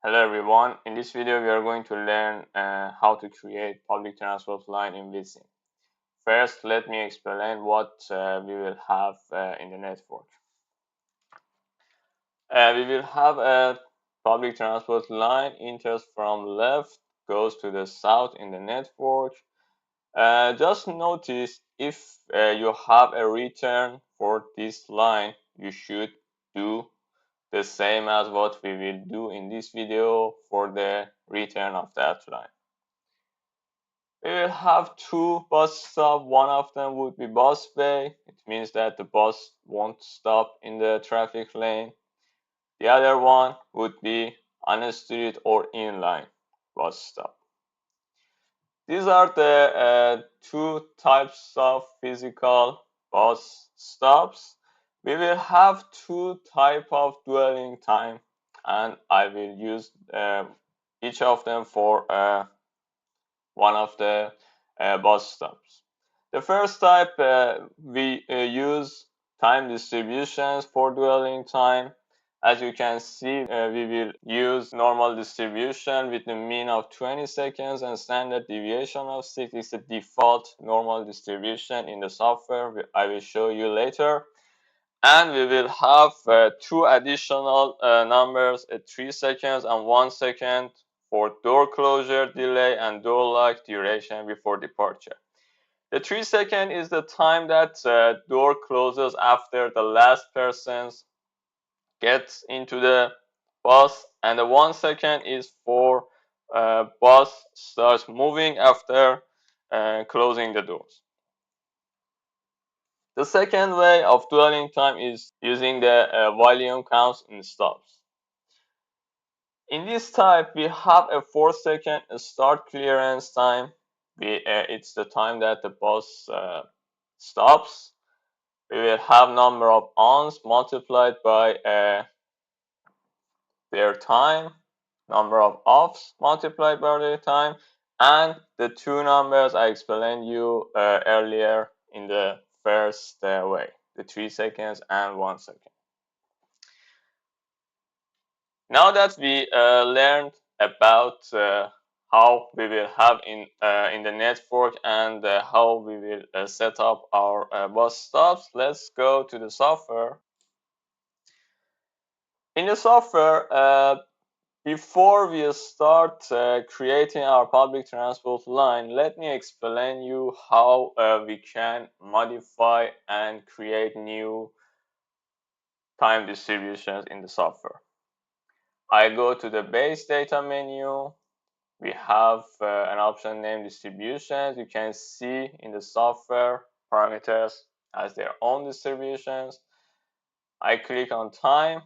Hello everyone, in this video we are going to learn how to create public transport line in VISSIM. First, let me explain what we will have in the network. We will have a public transport line enters from left, goes to the south in the network. Just notice if you have a return for this line, you should do the same as what we will do in this video for the return of that line. We will have two bus stops. One of them would be bus bay. It means that the bus won't stop in the traffic lane. The other one would be on a street or inline bus stop. These are the two types of physical bus stops. We will have two types of dwelling time, and I will use each of them for one of the bus stops. The first type, we use time distributions for dwelling time. As you can see, we will use normal distribution with the mean of 20 seconds and standard deviation of 6. It's the default normal distribution in the software. I will show you later. And we will have two additional numbers, 3 seconds and 1 second for door closure delay and door lock duration before departure. The 3 second is the time that door closes after the last person gets into the bus, and the 1 second is for bus starts moving after closing the doors. The second way of dwelling time is using the volume counts in stops. In this type, we have a 4 second start clearance time. It's the time that the bus stops. We will have number of ons multiplied by their time, number of offs multiplied by their time, and the two numbers I explained you earlier in the first way, the 3 seconds and 1 second. Now that we learned about how we will have in the network and how we will set up our bus stops, let's go to the software. In the software, before we start creating our public transport line, let me explain you how we can modify and create new time distributions in the software. I go to the base data menu. We have an option named distributions. You can see in the software parameters as their own distributions. I click on time.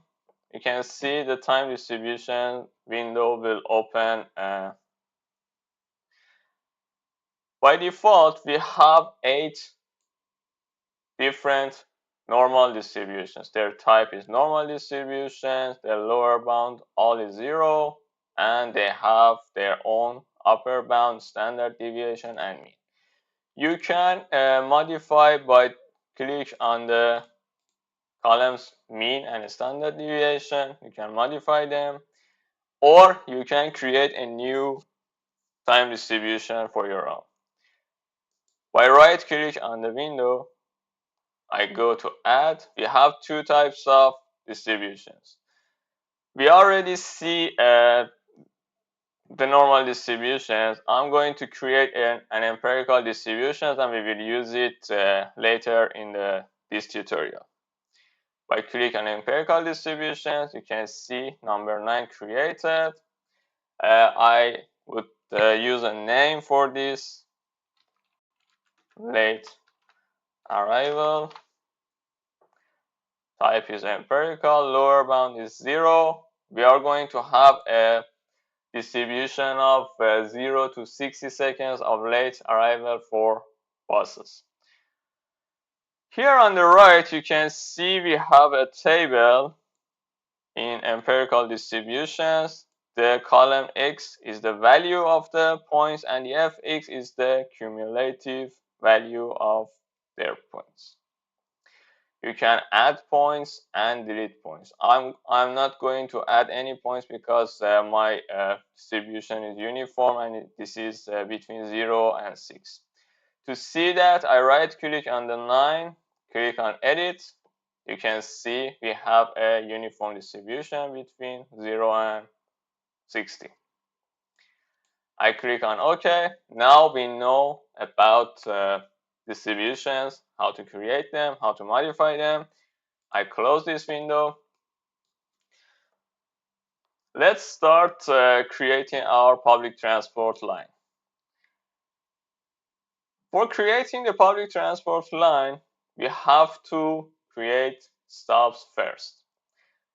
You can see the time distribution window will open. By default, we have 8 different normal distributions. Their type is normal distributions. Their lower bound all is 0, and they have their own upper bound, standard deviation, and mean. You can modify by click on the columns mean and standard deviation. You can modify them, or you can create a new time distribution for your own. By right click on the window, I go to add. We have two types of distributions. We already see the normal distributions. I'm going to create an empirical distribution, and we will use it later in this tutorial. By click on empirical distributions, you can see number 9 created. I would use a name for this, late arrival. Type is empirical, lower bound is 0. We are going to have a distribution of 0 to 60 seconds of late arrival for buses. Here on the right, you can see we have a table in empirical distributions. The column X is the value of the points, and the Fx is the cumulative value of their points. You can add points and delete points. I'm not going to add any points because my distribution is uniform and this is between 0 and 6. To see that, I right click on the 9, click on edit. You can see we have a uniform distribution between 0 and 60. I click on OK. Now we know about distributions, how to create them, how to modify them. I close this window. Let's start creating our public transport line. For creating the public transport line, we have to create stops first.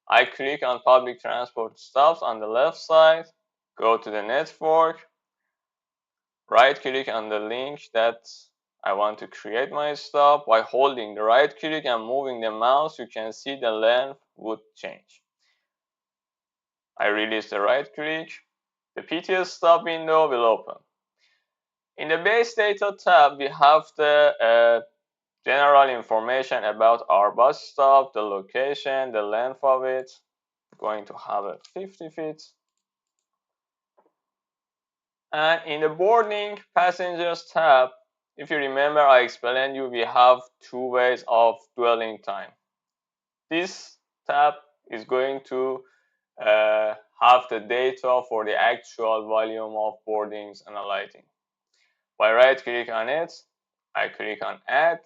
I click on public transport stops on the left side, go to the network, right click on the link that I want to create my stop. By holding the right click and moving the mouse, you can see the length would change. I release the right click. The PTS stop window will open. In the base data tab, we have the general information about our bus stop, the location, the length of it. I'm going to have it 50 feet. And in the boarding passengers tab, if you remember, I explained you we have two ways of dwelling time. This tab is going to have the data for the actual volume of boardings and alighting. By right click on it, I click on add.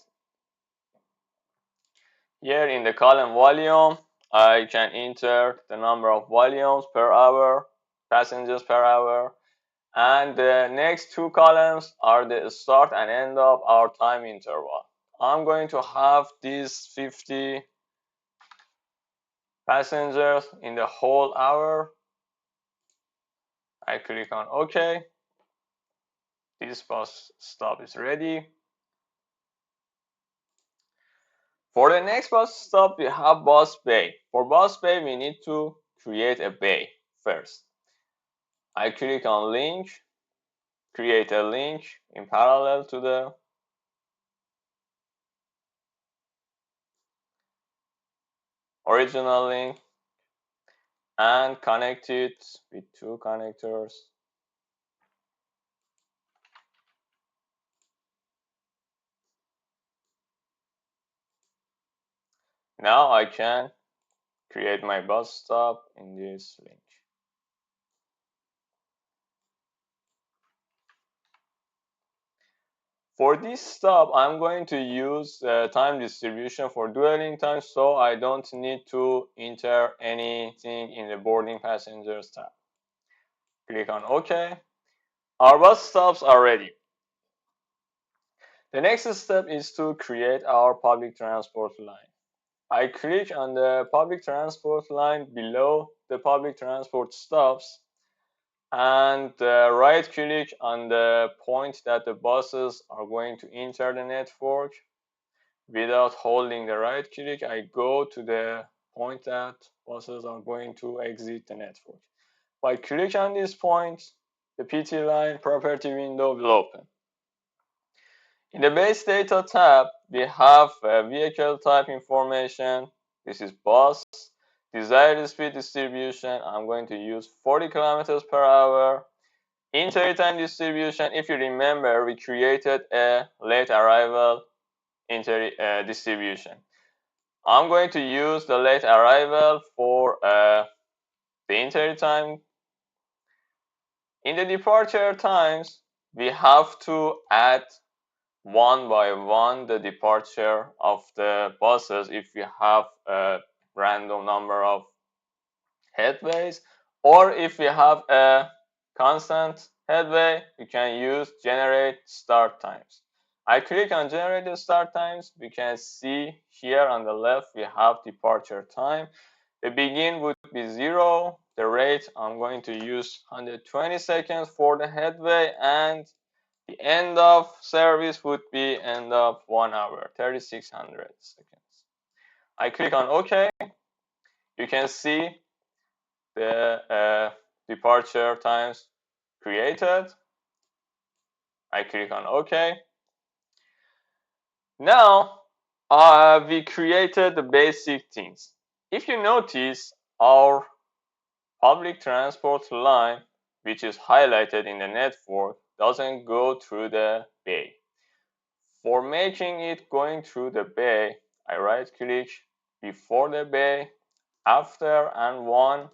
Here in the column volume, I can enter the number of volumes per hour, passengers per hour, and the next two columns are the start and end of our time interval. I'm going to have these 50 passengers in the whole hour. I click on OK. This bus stop is ready. For the next bus stop, we have bus bay. For bus bay, we need to create a bay first. I click on link, create a link in parallel to the original link and connect it with two connectors. Now I can create my bus stop in this link. For this stop, I'm going to use time distribution for dwelling time, so I don't need to enter anything in the boarding passengers tab. Click on OK. Our bus stops are ready. The next step is to create our public transport line. I click on the public transport line below the public transport stops and right click on the point that the buses are going to enter the network. Without holding the right click, I go to the point that buses are going to exit the network. If I click on this point, the PT line property window will open. In the base data tab, we have vehicle type information. This is bus. Desired speed distribution, I'm going to use 40 kilometers per hour. Entry time distribution, if you remember, we created a late arrival distribution. I'm going to use the late arrival for the entry time. In the departure times, we have to add one by one the departure of the buses if we have a random number of headways, or if we have a constant headway, we can use generate start times. I click on generate the start times. We can see here on the left we have departure time. The begin would be 0. The rate, I'm going to use 120 seconds for the headway, and the end of service would be end of 1 hour, 3600 seconds. I click on OK. You can see the departure times created. I click on OK. Now We created the basic things. If you notice, our public transport line, which is highlighted in the network, doesn't go through the bay. For making it going through the bay, I right click before the bay, after, and one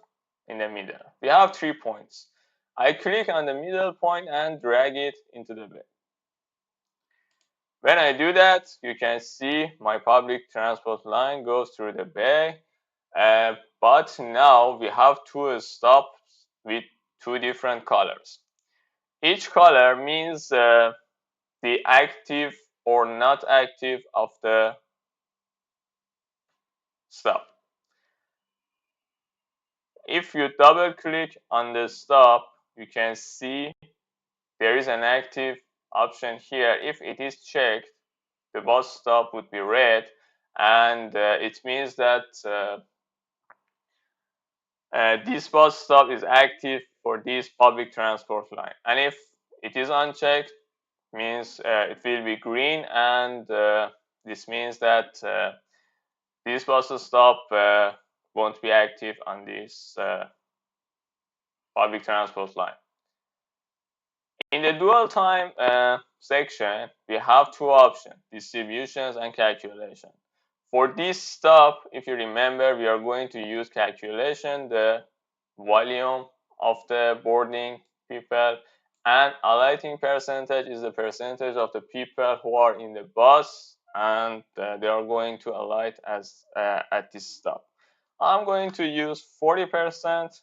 in the middle. We have 3 points. I click on the middle point and drag it into the bay. When I do that, you can see my public transport line goes through the bay, but now we have two stops with two different colors. Each color means the active or not active of the stop. If you double click on the stop, you can see there is an active option here. If it is checked, the bus stop would be red, and it means that this bus stop is active for this public transport line. And if it is unchecked, means it will be green, and this means that this bus stop won't be active on this public transport line. In the dual time section, we have two options, distributions and calculation. For this stop, if you remember, we are going to use calculation, the volume of the boarding people, and alighting percentage is the percentage of the people who are in the bus and they are going to alight as at this stop. I'm going to use 40%,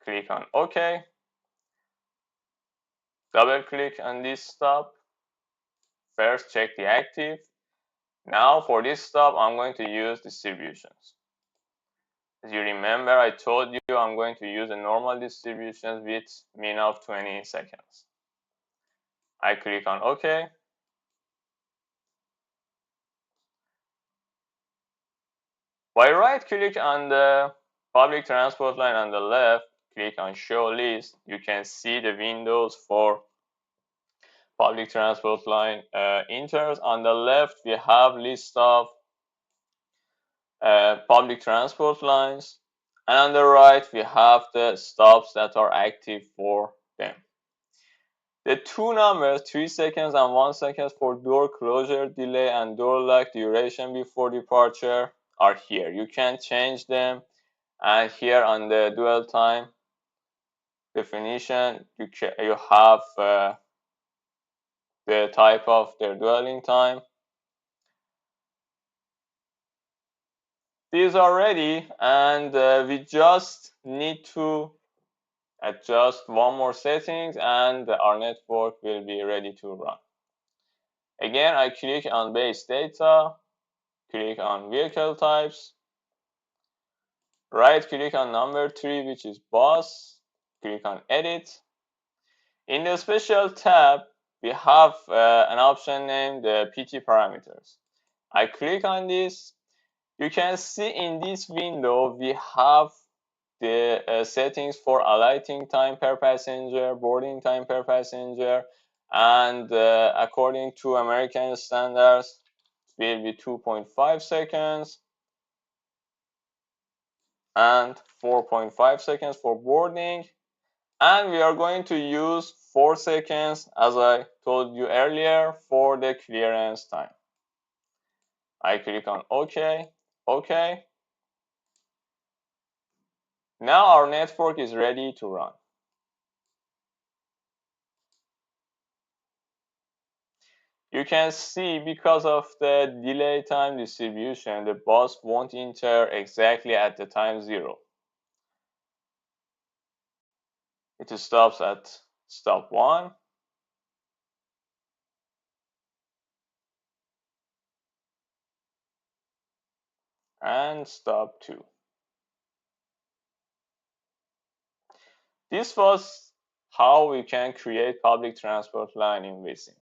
click on OK, double click on this stop, first check the active. Now for this stop, I'm going to use distributions. As you remember, I told you I'm going to use a normal distribution with min of 20 seconds. I click on OK. By right click on the public transport line on the left, click on show list, you can see the windows for public transport line enters. On the left, we have list of public transport lines, and on the right we have the stops that are active for them. The two numbers, 3 seconds and 1 second for door closure delay and door lock duration before departure, are here. You can change them, and here on the dwell time definition, you have the type of their dwelling time. These are ready, and we just need to adjust one more settings and our network will be ready to run. Again, I click on base data, click on vehicle types, right click on number 3, which is bus, click on edit. In the special tab, we have an option named PT parameters. I click on this. You can see in this window we have the settings for alighting time per passenger, boarding time per passenger, and according to American standards, it will be 2.5 seconds and 4.5 seconds for boarding. And we are going to use 4 seconds, as I told you earlier, for the clearance time. I click on OK, OK. Now our network is ready to run. You can see because of the delay time distribution, the bus won't enter exactly at the time 0. It stops at stop 1. And stop 2. This was how we can create public transport line in VISSIM.